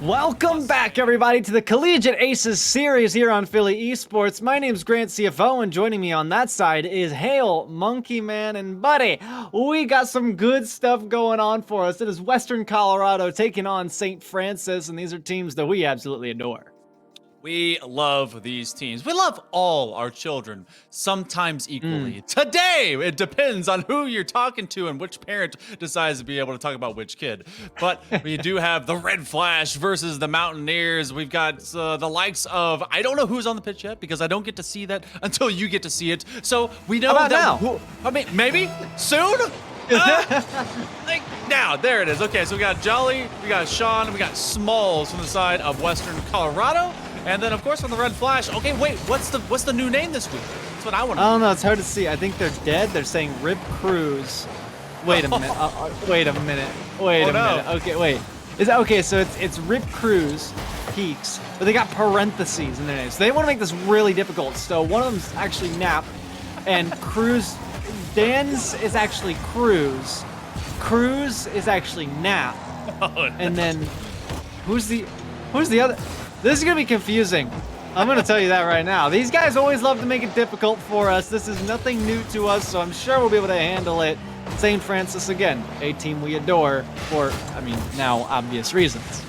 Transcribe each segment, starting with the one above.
Welcome back, everybody, to the Collegiate Aces series here on Philly Esports. My name's Grant CFO, and joining me on that side is Hale, Monkey Man, and Buddy. We got some good stuff going on for us. It is Western Colorado taking on St. Francis, and these are teams that we absolutely adore. We love these teams. We love all our children, sometimes equally. Today, it depends on who you're talking to and which parent decides to be able to talk about which kid. But we do have the Red Flash versus the Mountaineers. We've got the likes of, I don't know who's on the pitch yet because I don't get to see that until you get to see it. So we know How about that. now? I mean, maybe soon? Like now, there it is. Okay, so we got Jolly, we got Sean, we got Smalls from the side of Western Colorado. And then, of course, from the Red Flash. Okay, wait, what's the new name this week? That's what I want to know. I don't know. It's hard to see. I think they're dead. They're saying Rip Cruz. Wait a minute. Wait a minute. Wait a minute. Okay, wait. Is that okay? So it's Rip Cruz, Peaks, but they got parentheses in their names. So they want to make this really difficult. So one of them's actually Nap, and Cruz. Dan's is actually Cruz. Cruz is actually Nap. Oh, no. And then who's the other? This is going to be confusing. I'm going to tell you that right now. These guys always love to make it difficult for us. This is nothing new to us, so I'm sure we'll be able to handle it. St. Francis, again, a team we adore for, I mean, now obvious reasons.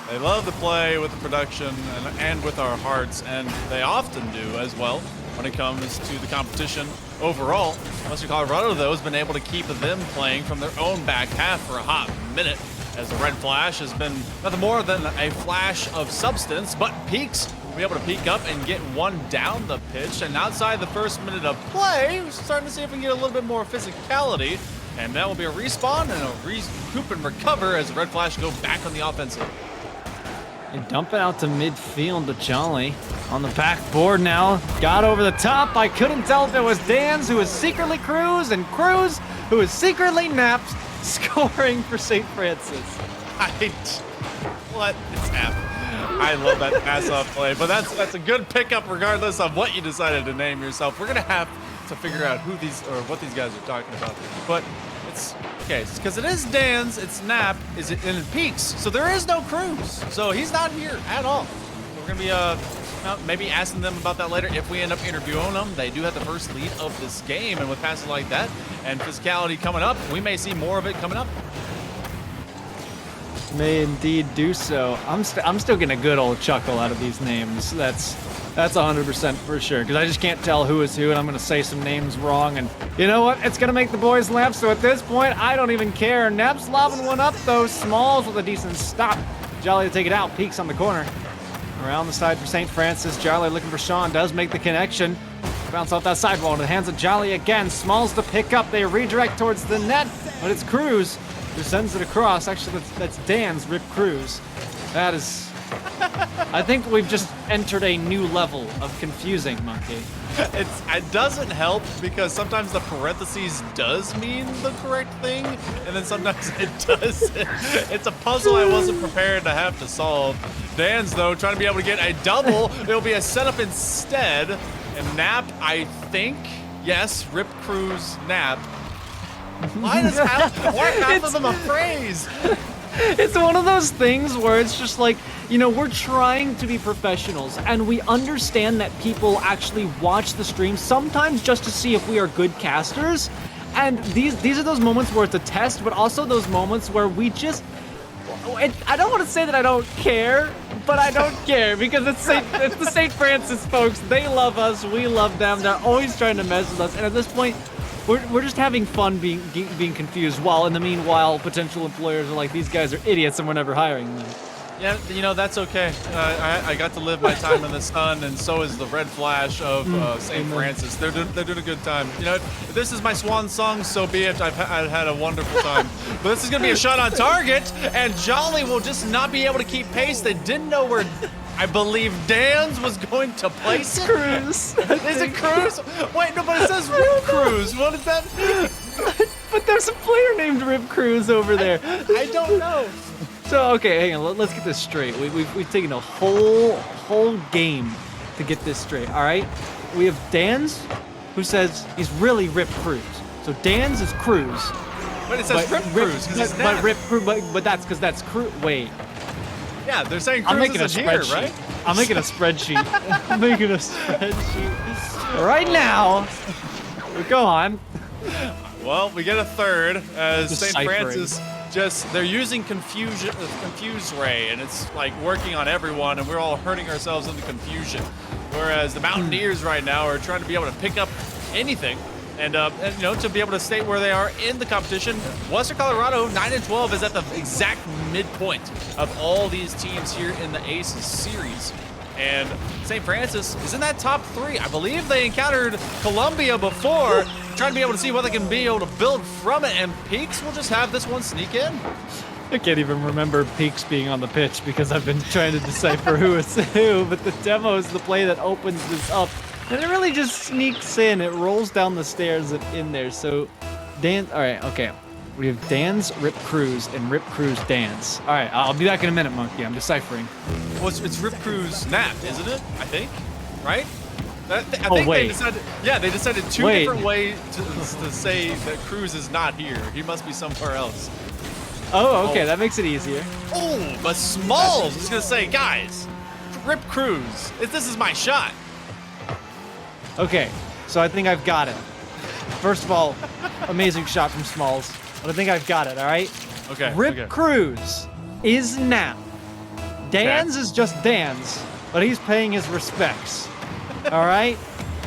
They love to play with the production and with our hearts, and they often do as well when it comes to the competition overall. Western Colorado, though, has been able to keep them playing from their own back half for a hot minute, as the Red Flash has been nothing more than a flash of substance, but Peaks will be able to peek up and get one down the pitch, and outside the first minute of play, we're starting to see if we can get a little bit more physicality, and that will be a respawn and a recoup and recover as the Red Flash go back on the offensive. And dump it out to midfield to Jolly. On the backboard now, got over the top. I couldn't tell if it was Dan's, who was secretly Cruz, and Cruz, who was secretly Naps, scoring for St. Francis. What is happening? I love that pass-off play, but that's a good pickup regardless of what you decided to name yourself. We're gonna have to figure out who these or what these guys are talking about. But it's okay because it is Dan's, it's Nap, and it Peaks, so there is no Cruz, so he's not here at all. So we're gonna be maybe asking them about that later if we end up interviewing them. They do have the first lead of this game, and with passes like that and physicality coming up, we may see more of it coming up. May indeed do so. I'm still getting a good old chuckle out of these names. That's 100% for sure, because I just can't tell who is who, and I'm going to say some names wrong, and you know what? It's going to make the boys laugh, so at this point, I don't even care. Nap's lobbing one up, though. Smalls with a decent stop. Jolly to take it out. Peaks on the corner. Around the side for St. Francis. Jolly looking for Sean. Does make the connection. Bounce off that sidewall into the hands of Jolly again. Smalls to pick up. They redirect towards the net, but it's Cruz who sends it across. Actually, that's Dan's Rip Cruz. That is... I think we've just entered a new level of confusing, Monkey. It doesn't help because sometimes the parentheses does mean the correct thing, and then sometimes it doesn't. It's a puzzle I wasn't prepared to have to solve. Dan's, though, trying to be able to get a double. It'll be a setup instead. And Nap, I think, yes, Rip Cruz Nap. Why half of them a phrase? It's one of those things where it's just like, you know, we're trying to be professionals, and we understand that people actually watch the stream sometimes just to see if we are good casters. And these are those moments where it's a test, but also those moments where we just... I don't want to say that I don't care, but I don't care because it's the St. Francis folks. They love us. We love them. They're always trying to mess with us. And at this point, we're just having fun being confused, while in the meanwhile, potential employers are like, these guys are idiots and we're never hiring them. Yeah, you know, that's okay. I got to live my time in the sun, and so is the Red Flash of St. Francis. They're doing a good time. You know, if this is my swan song, so be it. I've had a wonderful time. But this is going to be a shot on target, and Jolly will just not be able to keep pace. They didn't know where, I believe, Dan's was going to place it. Cruz. Is it Cruz? Wait, no, but it says Rip Cruz. What does that mean? But there's a player named Rip Cruz over there. I don't know. So, okay, hang on. Let's get this straight. We've taken a whole game to get this straight, all right? We have Dan's, who says he's really Rip Cruz. So Dan's is Cruz. But it says Rip Cruz. But that's because that's Cruz. Wait. Yeah, they're saying I'm Cruz making a isn't here, spreadsheet. right? I'm making a spreadsheet. I'm making a spreadsheet right now. Go on. Well, we get a third as St. Deciphering. Francis they're using confuse ray, and it's like working on everyone, and we're all hurting ourselves into confusion. Whereas the Mountaineers right now are trying to be able to pick up anything. And you know, to be able to stay where they are in the competition. Western Colorado 9-12 is at the exact midpoint of all these teams here in the ACES series. And St. Francis is in that top 3. I believe they encountered Columbia before, trying to be able to see what they can be able to build from it. And Peaks will just have this one sneak in. I can't even remember Peaks being on the pitch because I've been trying to decipher who is who, but the demo is the play that opens this up. And it really just sneaks in. It rolls down the stairs and in there. So, Dan, all right, okay. We have Dan's Rip Cruz and Rip Cruz Dan's. All right, I'll be back in a minute, Monkey. I'm deciphering. Well, it's Rip Cruz Nap, isn't it? I think, right? I Oh, think wait. they decided. Yeah, they decided two Wait. different ways to say that Cruz is not here. He must be somewhere else. Oh, okay, that makes it easier. Oh, but Smalls is gonna say, guys, Rip Cruz. This is my shot. Okay, so I think I've got it. First of all, amazing shot from Smalls, but I think I've got it, all right? Okay. Rip okay. Cruz is Nap. Dan's is just Dan's, but he's paying his respects. All right?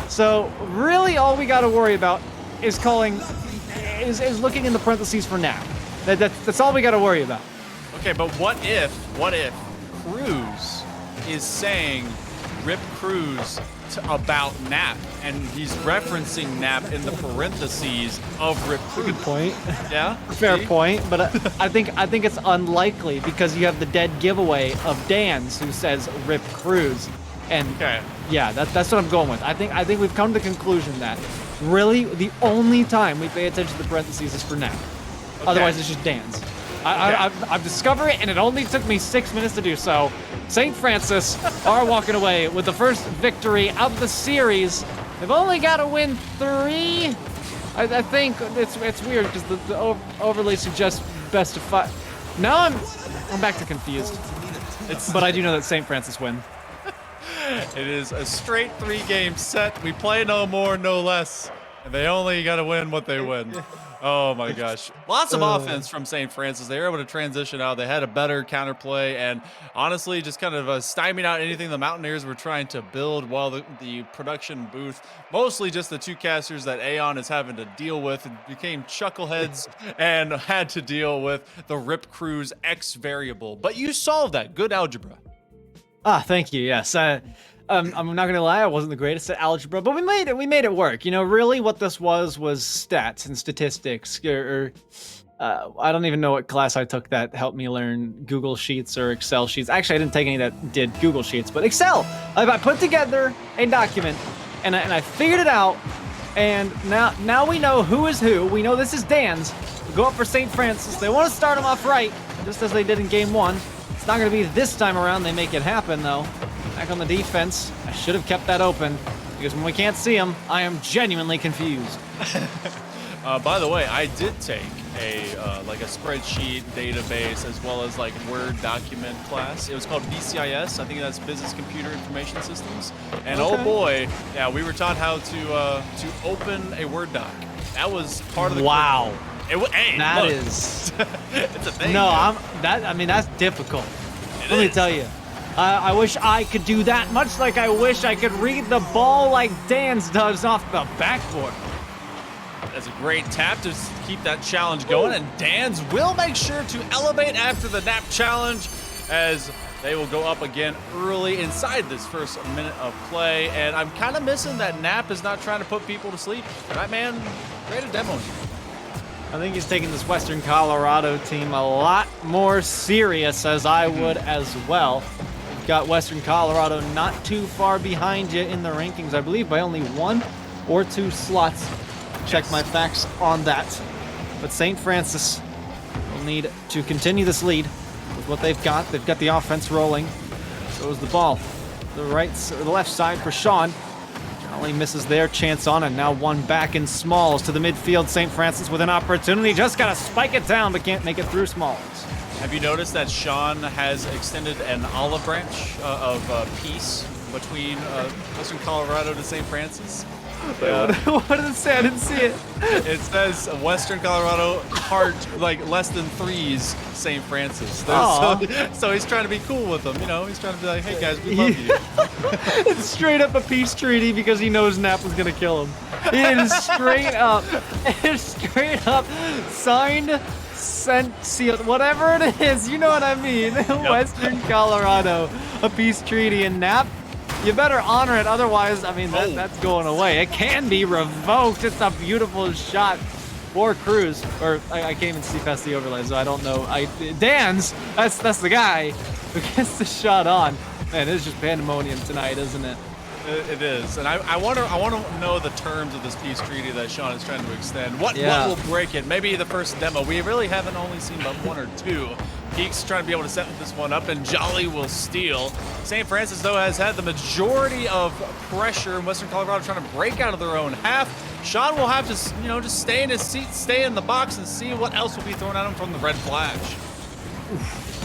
So really all we got to worry about is looking in the parentheses for Nap. That's all we got to worry about. Okay, but what if Cruz is saying Rip Cruz about Nap, and he's referencing Nap in the parentheses of Rip Cruz? Good point. Yeah? Fair See? point, but I think it's unlikely because you have the dead giveaway of Dan's who says Rip Cruz. And Okay. yeah, that's what I'm going with. I think we've come to the conclusion that really the only time we pay attention to the parentheses is for Nap. Otherwise, it's just Dan's. I've discovered it, and it only took me 6 minutes to do so. St. Francis are walking away with the first victory of the series. They've only got to win 3. I think it's weird because the overlay suggests best of 5. Now I'm back to confused. But I do know that St. Francis win. It is a straight 3-game set. We play no more, no less. And they only got to win what they win. Oh my gosh. Lots of offense from St. Francis. They were able to transition out. They had a better counterplay and honestly just kind of stymied out anything the Mountaineers were trying to build while the production booth, mostly just the 2 casters that Aeon is having to deal with, and became chuckleheads and had to deal with the Rip Cruz X variable. But you solved that. Good algebra. Thank you. Yes. I'm not gonna lie, I wasn't the greatest at algebra, but we made it. We made it work. You know, really, what this was stats and statistics. I don't even know what class I took that helped me learn Google Sheets or Excel sheets. Actually, I didn't take any that did Google Sheets, but Excel. I put together a document, and I figured it out. And now we know who is who. We know this is Dan's. We go up for St. Francis. They want to start him off right, just as they did in Game 1. It's not going to be this time around. They make it happen, though. Back on the defense. I should have kept that open because when we can't see them, I am genuinely confused. By the way, I did take a spreadsheet database as well as like Word document class. It was called BCIS. I think that's Business Computer Information Systems. And Okay. oh boy, yeah, we were taught how to open a Word doc. That was part of the Wow. Hey, That look, is. it's a thing. No, man. that's difficult. It Let me is. tell you. I wish I could do that, much like I wish I could read the ball like Dan's does off the backboard. That's a great tap to keep that challenge going, and Dan's will make sure to elevate after the nap challenge as they will go up again early inside this first minute of play. And I'm kind of missing that Nap is not trying to put people to sleep. That man, great a demo. I think he's taking this Western Colorado team a lot more serious, as I would as well. You've got Western Colorado not too far behind you in the rankings, I believe by only 1 or 2 slots. Check my facts on that. But St. Francis will need to continue this lead with what they've got. They've got the offense rolling. So is the ball. The left side for Sean. Only misses their chance on it. Now one back in Smalls to the midfield. St. Francis with an opportunity. Just got to spike it down, but can't make it through Smalls. Have you noticed that Sean has extended an olive branch of peace between Western Colorado to St. Francis? What did it say? I didn't see it. It says Western Colorado heart, like less than threes, St. Francis. So he's trying to be cool with them. You know, he's trying to be like, hey guys, we love you. It's straight up a peace treaty because he knows Nap was gonna kill him. It is straight up. It's straight up signed, sent, sealed, whatever it is. You know what I mean? Yep. Western Colorado, a peace treaty, and Nap, you better honor it, otherwise, I mean, that's going away. It can be revoked. It's a beautiful shot for Cruz. Or I can't even see past the overlay, so I don't know. Dan's, that's the guy who gets the shot on. Man, it's just pandemonium tonight, isn't it? It is, and I want to know the terms of this peace treaty that Sean is trying to extend. What will break it? Maybe the first demo. We really haven't only seen but one or two. Peaks trying to be able to set this one up, and Jolly will steal. St. Francis, though, has had the majority of pressure in Western Colorado trying to break out of their own half. Sean will have to, you know, just stay in his seat, stay in the box, and see what else will be thrown at him from the red flash.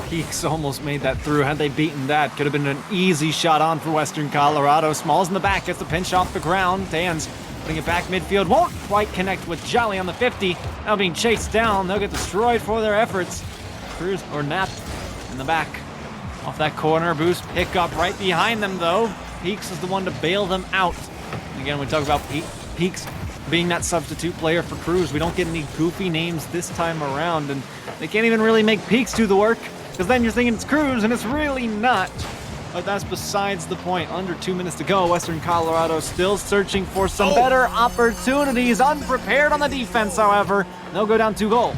Peaks almost made that through. Had they beaten that, could have been an easy shot on for Western Colorado. Smalls in the back, gets the pinch off the ground. Dan's putting it back midfield. Won't quite connect with Jolly on the 50. Now being chased down. They'll get destroyed for their efforts. Cruz or Nap in the back. Off that corner, boost pick up right behind them though. Peaks is the one to bail them out. And again, we talk about Peaks being that substitute player for Cruz. We don't get any goofy names this time around, and they can't even really make Peaks do the work, because then you're thinking it's Cruz, and it's really not. But that's besides the point. Under 2 minutes to go. Western Colorado still searching for some better opportunities. Unprepared on the defense, however. They'll go down 2 goals.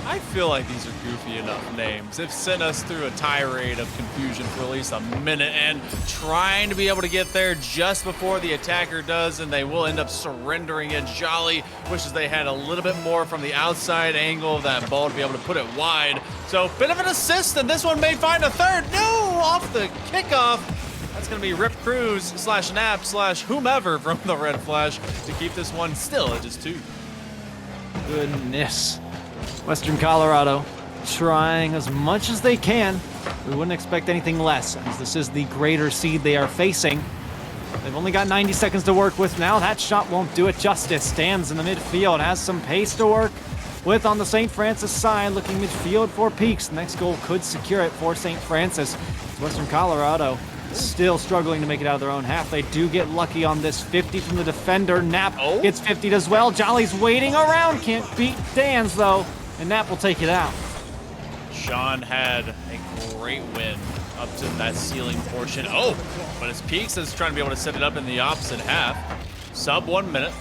I feel like these are goofy enough names. They've sent us through a tirade of confusion for at least a minute and trying to be able to get there just before the attacker does, and they will end up surrendering it. Jolly wishes they had a little bit more from the outside angle of that ball to be able to put it wide. So, bit of an assist, and this one may find a third. No! Off the kickoff. That's going to be Rip Cruz / Nap / whomever from the red flash to keep this one still at just 2. Goodness. Western Colorado trying as much as they can. We wouldn't expect anything less, as this is the greater seed they are facing. They've only got 90 seconds to work with now. That shot won't do it justice. Stands in the midfield, has some pace to work with on the St. Francis side. Looking midfield for Peaks. The next goal could secure it for St. Francis. Western Colorado still struggling to make it out of their own half. They do get lucky on this 50 from the defender. Nap gets 50'd as well. Jolly's waiting around. Can't beat Dan's though. And Nap will take it out. Sean had a great win up to that ceiling portion. But as Peaks is trying to be able to set it up in the opposite half. Sub 1 minute.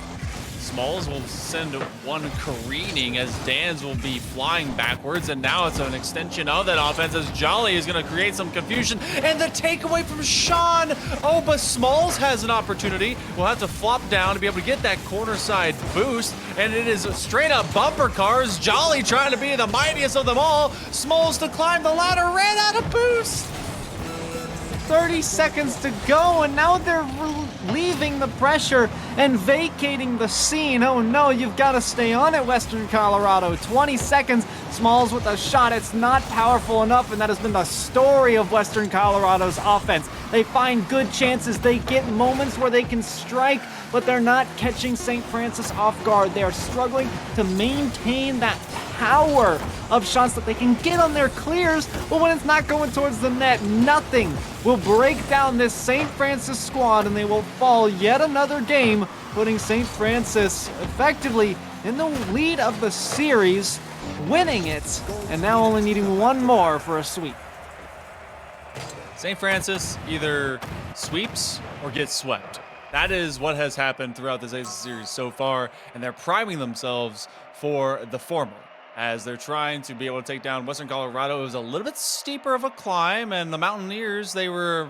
Smalls will send one careening as Dan's will be flying backwards, and now it's an extension of that offense as Jolly is going to create some confusion, and the takeaway from Sean. But Smalls has an opportunity. We'll have to flop down to be able to get that corner side boost, and it is straight up bumper cars. Jolly trying to be the mightiest of them all. Smalls to climb the ladder, ran out of boost. 30 seconds to go, and now they're relieving the pressure and vacating the scene. Oh no, you've got to stay on it, Western Colorado. 20 seconds, Smalls with a shot. It's not powerful enough, and that has been the story of Western Colorado's offense. They find good chances, they get moments where they can strike, but they're not catching St. Francis off guard. They are struggling to maintain that power of shots that they can get on their clears, but when it's not going towards the net, nothing will break down this St. Francis squad, and they will fall yet another game, putting St. Francis effectively in the lead of the series, winning it, and now only needing one more for a sweep. St. Francis either sweeps or gets swept. That is what has happened throughout this ACES series so far, and they're priming themselves for the former, as they're trying to be able to take down Western Colorado. It was a little bit steeper of a climb, and the Mountaineers, they were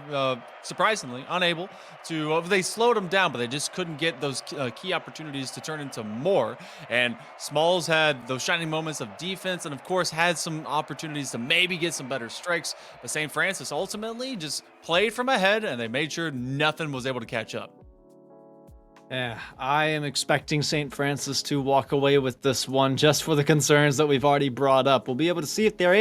surprisingly unable to, they slowed them down, but they just couldn't get those key opportunities to turn into more. And Smalls had those shining moments of defense, and of course had some opportunities to maybe get some better strikes, but St. Francis ultimately just played from ahead, and they made sure nothing was able to catch up. Yeah, I am expecting St. Francis to walk away with this one just for the concerns that we've already brought up. We'll be able to see if there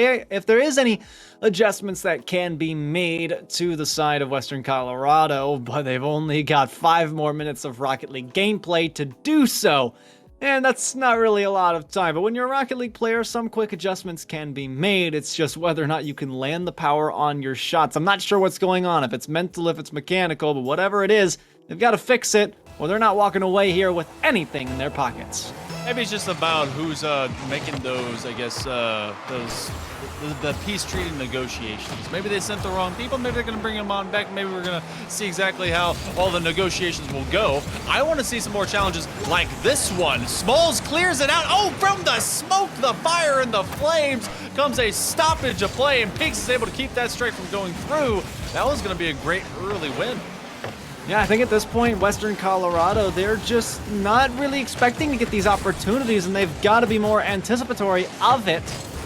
is any adjustments that can be made to the side of Western Colorado, but they've only got 5 more minutes of Rocket League gameplay to do so. And that's not really a lot of time, but when you're a Rocket League player, some quick adjustments can be made. It's just whether or not you can land the power on your shots. I'm not sure what's going on, if it's mental, if it's mechanical, but whatever it is, they've got to fix it, or they're not walking away here with anything in their pockets. Maybe it's just about who's making those, I guess, the peace treaty negotiations. Maybe they sent the wrong people. Maybe they're going to bring them on back. Maybe we're going to see exactly how all the negotiations will go. I want to see some more challenges like this one. Smalls clears it out. Oh, from the smoke, the fire, and the flames comes a stoppage of play, and Peaks is able to keep that strike from going through. That was going to be a great early win. Yeah, I think at this point, Western Colorado, they're just not really expecting to get these opportunities, and they've got to be more anticipatory of it.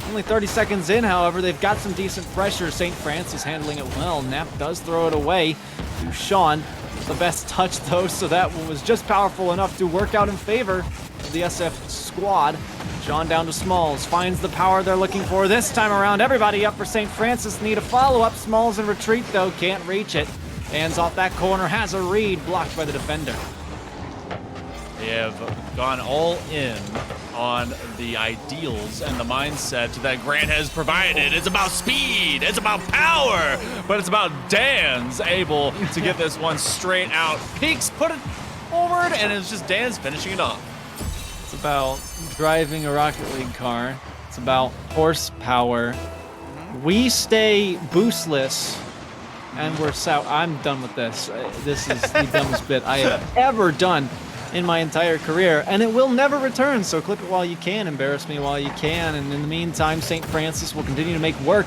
Only 30 seconds in, however, they've got some decent pressure. St. Francis handling it well. Knapp does throw it away to Sean. The best touch, though, so that one was just powerful enough to work out in favor of the SF squad. Sean down to Smalls, finds the power they're looking for this time around. Everybody up for St. Francis, need a follow-up. Smalls in retreat, though, can't reach it. Hands off that corner, has a read, blocked by the defender. They have gone all in on the ideals and the mindset that Grant has provided. It's about speed, it's about power, but it's about Dan's able to get this one straight out. Peaks put it forward, and it's just Dan's finishing it off. It's about driving a Rocket League car. It's about horsepower. We stay boostless. And I'm done with this. This is the dumbest bit I have ever done in my entire career, and it will never return, so clip it while you can, embarrass me while you can, and in the meantime, St. Francis will continue to make work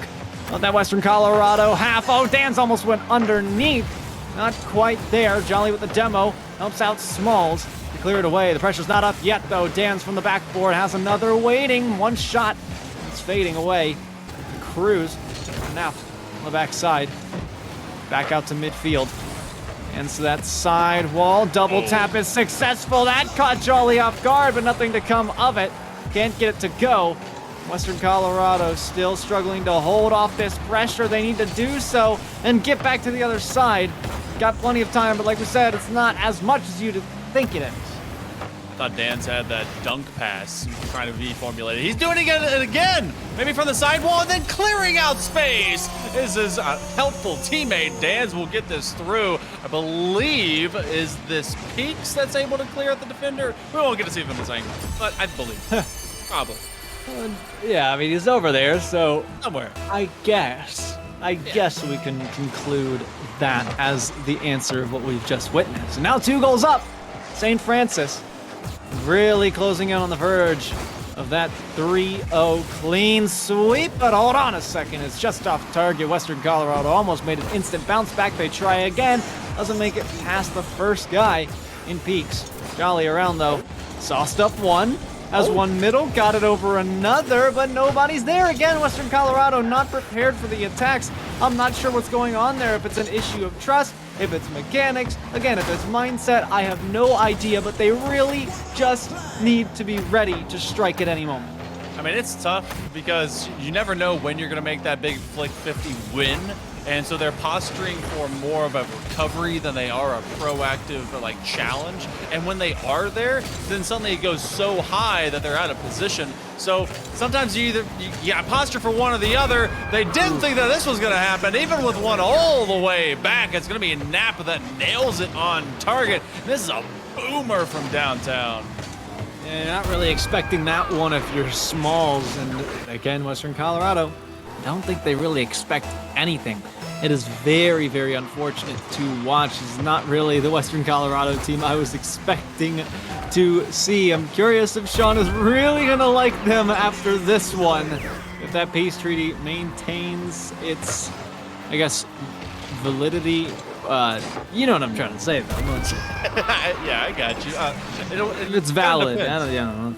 of that Western Colorado half. Oh, Dan's almost went underneath. Not quite there. Jolly with the demo. Helps out Smalls to clear it away. The pressure's not up yet, though. Dan's from the backboard has another waiting. One shot. It's fading away. Cruz. Now on the backside. Back out to midfield. And so that side wall double tap is successful. That caught Jolly off guard, but nothing to come of it. Can't get it to go. Western Colorado still struggling to hold off this pressure. They need to do so and get back to the other side. Got plenty of time, but like we said, it's not as much as you'd think it is. I thought Dan's had that dunk pass trying to be formulated. He's doing it again. Maybe from the sidewall and then clearing out space. This is a helpful teammate. Dan's will get this through. I believe, is this Peaks that's able to clear out the defender? We won't get to see it from this angle, but I believe. Probably. Yeah, I mean, he's over there, so Somewhere. I guess we can conclude that as the answer of what we've just witnessed. And now 2 goals up. St. Francis really closing in on the verge of that 3-0 clean sweep, but hold on a second, it's just off target. Western Colorado almost made an instant bounce back. They try again, doesn't make it past the first guy in Peaks. Jolly around though, sauced up one, has one middle, got it over another, but nobody's there again. Western Colorado not prepared for the attacks. I'm not sure what's going on there, if it's an issue of trust, if it's mechanics, again, if it's mindset, I have no idea, but they really just need to be ready to strike at any moment. I mean, it's tough because you never know when you're going to make that big Flick 50 win. And so they're posturing for more of a recovery than they are a proactive challenge. And when they are there, then suddenly it goes so high that they're out of position. So sometimes you posture for one or the other. They didn't think that this was going to happen. Even with one all the way back, it's going to be a Napa that nails it on target. This is a boomer from downtown. Yeah, you're not really expecting that one if you're Smalls. And again, Western Colorado, I don't think they really expect anything. It is very, very unfortunate to watch. It's not really the Western Colorado team I was expecting to see. I'm curious if Sean is really going to like them after this one. If that peace treaty maintains its, I guess, validity. You know what I'm trying to say, though. Yeah, I got you. It's valid. I don't know.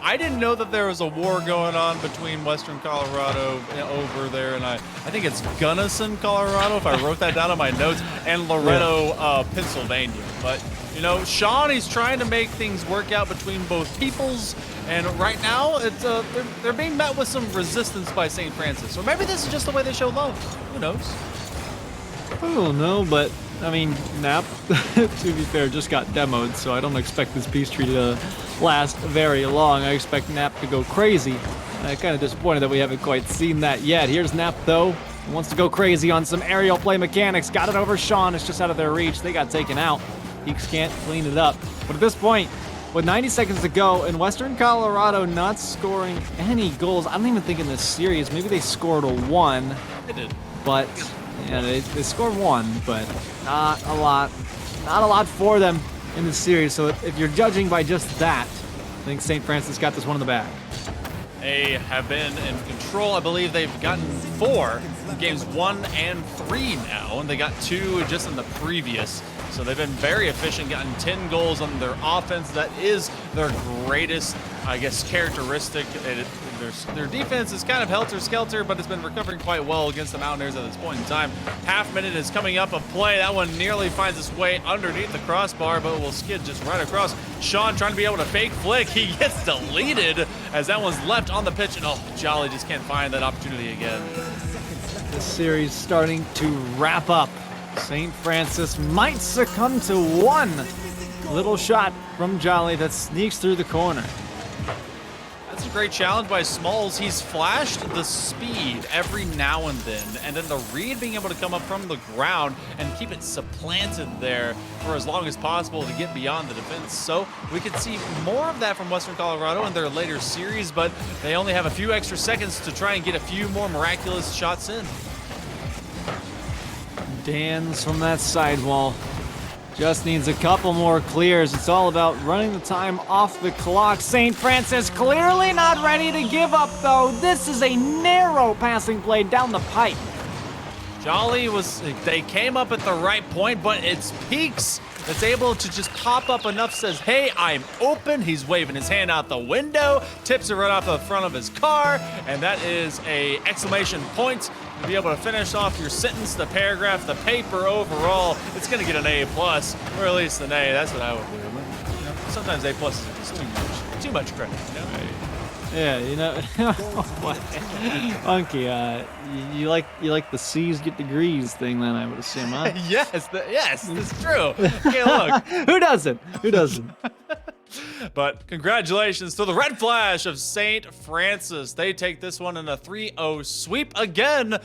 I didn't know that there was a war going on between Western Colorado over there, and I think it's Gunnison, Colorado, if I wrote that down on my notes, and Loretto, Pennsylvania. But You know, Sean, he's trying to make things work out between both peoples, and right now, it's they're being met with some resistance by St. Francis. Or maybe this is just the way they show love. Who knows? I don't know, but I mean, Nap, to be fair, just got demoed, so I don't expect this peace treaty to last very long. I expect Nap to go crazy. I'm kind of disappointed that we haven't quite seen that yet. Here's Nap, though. He wants to go crazy on some aerial play mechanics. Got it over Sean. It's just out of their reach. They got taken out. Peaks can't clean it up. But at this point, with 90 seconds to go, and Western Colorado not scoring any goals, I don't even think in this series. Maybe they scored a 1. They did. But, yeah, they scored 1, but not a lot. Not a lot for them in the series. So if you're judging by just that, I think St. Francis got this one in the bag. They have been in control. I believe they've gotten 4 games 1 and 3 now, and they got 2 just in the previous. So they've been very efficient, gotten 10 goals on their offense. That is their greatest, I guess, characteristic. Their defense is kind of helter-skelter, but it's been recovering quite well against the Mountaineers at this point in time. Half minute is coming up of play. That one nearly finds its way underneath the crossbar, but will skid just right across. Sean trying to be able to fake flick. He gets deleted as that one's left on the pitch, and oh, Jolly just can't find that opportunity again. The series starting to wrap up. St. Francis might succumb to one little shot from Jolly that sneaks through the corner. That's a great challenge by Smalls. He's flashed the speed every now and then the read being able to come up from the ground and keep it supplanted there for as long as possible to get beyond the defense. So we could see more of that from Western Colorado in their later series, but they only have a few extra seconds to try and get a few more miraculous shots in. Dan's from that sidewall. Just needs a couple more clears. It's all about running the time off the clock. St. Francis clearly not ready to give up, though. This is a narrow passing play down the pipe. Jolly they came up at the right point, but it's Peaks that's able to just pop up enough, says, hey, I'm open. He's waving his hand out the window, tips it right off the front of his car, and that is a exclamation point to be able to finish off your sentence, the paragraph, the paper overall. It's going to get an A+, or at least an A. That's what I would do. You know, sometimes A+ is just too much credit, you know? Right. Yeah, you know, Funky, you like the C's get degrees thing, then I would assume, huh? Yes, that's true. Okay, look. Who doesn't? Who doesn't? But congratulations to the Red Flash of St. Francis. They take this one in a 3-0 sweep again.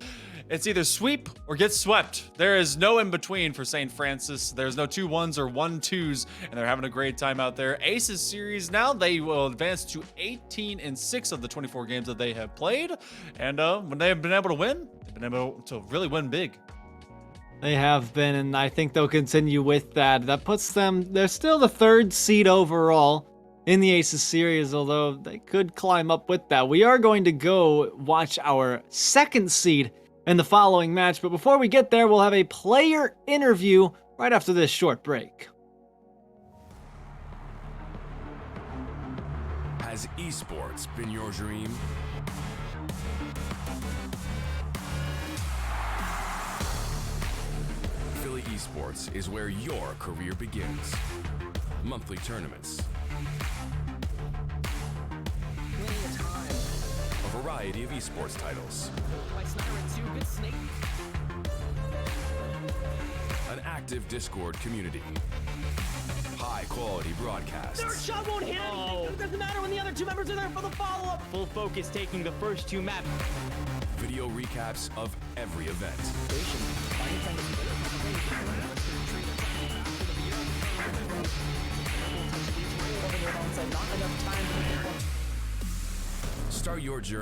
It's either sweep or get swept. There is no in between for St. Francis. There's no 2-1s or 1-2s, and they're having a great time out there. ACES series now, they will advance to 18-6 of the 24 games that they have played. And when they have been able to win, they've been able to really win big. They have been, and I think they'll continue with that. That puts them, they're still the 3rd seed overall in the ACES series, although they could climb up with that. We are going to go watch our 2nd seed in the following match, but before we get there, we'll have a player interview right after this short break. Has esports been your dream? Philly Esports is where your career begins. Monthly tournaments. A variety of esports titles. An active Discord community. High quality broadcasts. Their shot won't hit anything. It doesn't matter when the other 2 members are there for the follow-up. Full focus taking the first 2 maps. Video recaps of every event. Start your journey